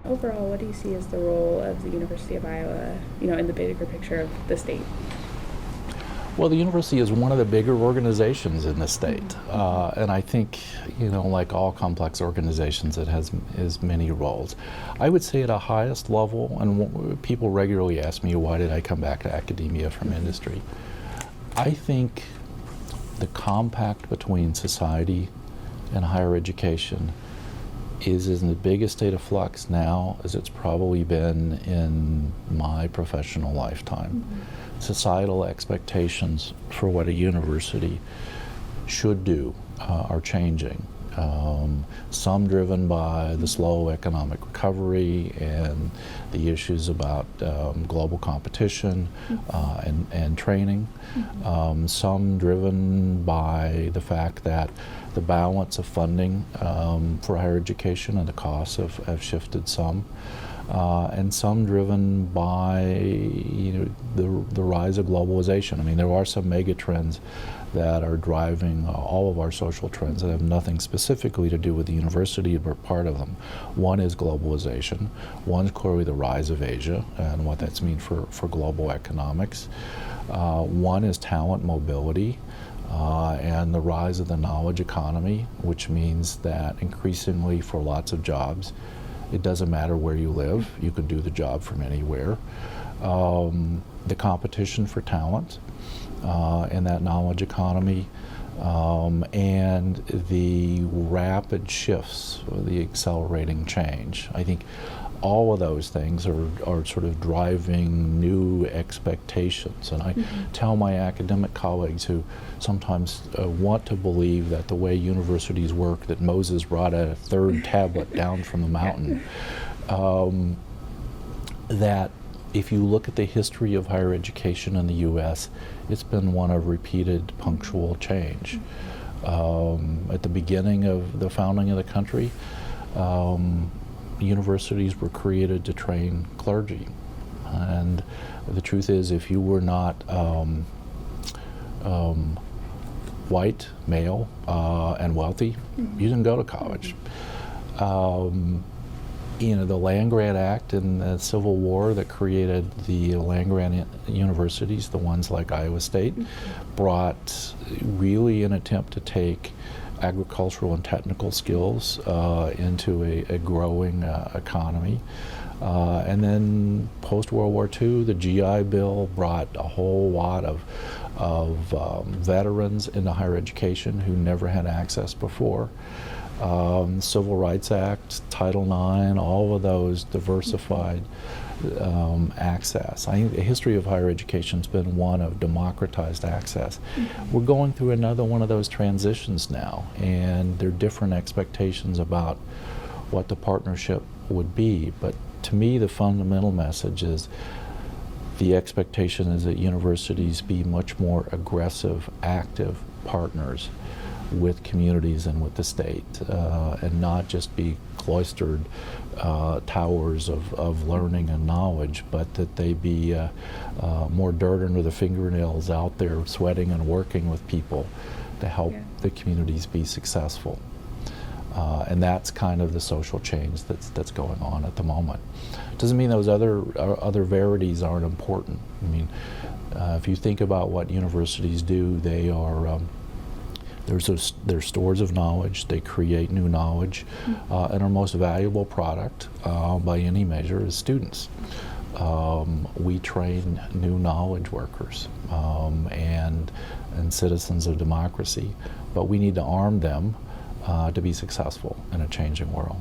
Overall, what do you see as the role of the University of Iowa, in the bigger picture of the state? Well, the university is one of the bigger organizations in the state, and I think, like all complex organizations, it has many roles. I would say at a highest level, and people regularly ask me, why did I come back to academia from industry? I think the compact between society and higher education is in the biggest state of flux now as it's probably been in my professional lifetime. Societal expectations for what a university should do are changing. Some driven by the slow economic recovery and the issues about global competition and training. Some driven by the fact that the balance of funding for higher education and the costs have shifted some. And some driven by the rise of globalization. I mean, there are some mega trends that are driving all of our social trends that have nothing specifically to do with the university, but part of them. One is globalization. One is clearly the rise of Asia and what that's mean for global economics. One is talent mobility. And the rise of the knowledge economy, which means that increasingly for lots of jobs, it doesn't matter where you live, you can do the job from anywhere. The competition for talent in that knowledge economy, and the rapid shifts, the accelerating change. I think all of those things are sort of driving new expectations. And I tell my academic colleagues who sometimes want to believe that the way universities work, that Moses brought a third tablet down from the mountain, that if you look at the history of higher education in the U.S., it's been one of repeated punctual change. At the beginning of the founding of the country, universities were created to train clergy. And the truth is, if you were not white, male, and wealthy, you didn't go to college. The Land-Grant Act and the Civil War that created the land-grant universities, the ones like Iowa State, brought really an attempt to take agricultural and technical skills into a growing economy. And then post-World War II, the GI Bill brought a whole lot of veterans into higher education who never had access before. Civil Rights Act, Title IX, all of those diversified access. I think the history of higher education has been one of democratized access. We're going through another one of those transitions now, and there are different expectations about what the partnership would be. But to me, the fundamental message is the expectation is that universities be much more aggressive, active partners with communities and with the state, and not just be cloistered towers of learning and knowledge, but that they be more dirt under the fingernails out there sweating and working with people to help the communities be successful. And that's kind of the social change that's going on at the moment. Doesn't mean those other verities aren't important. I mean, if you think about what universities do, they are they're stores of knowledge. They create new knowledge, and our most valuable product, by any measure, is students. We train new knowledge workers and citizens of democracy, but we need to arm them to be successful in a changing world.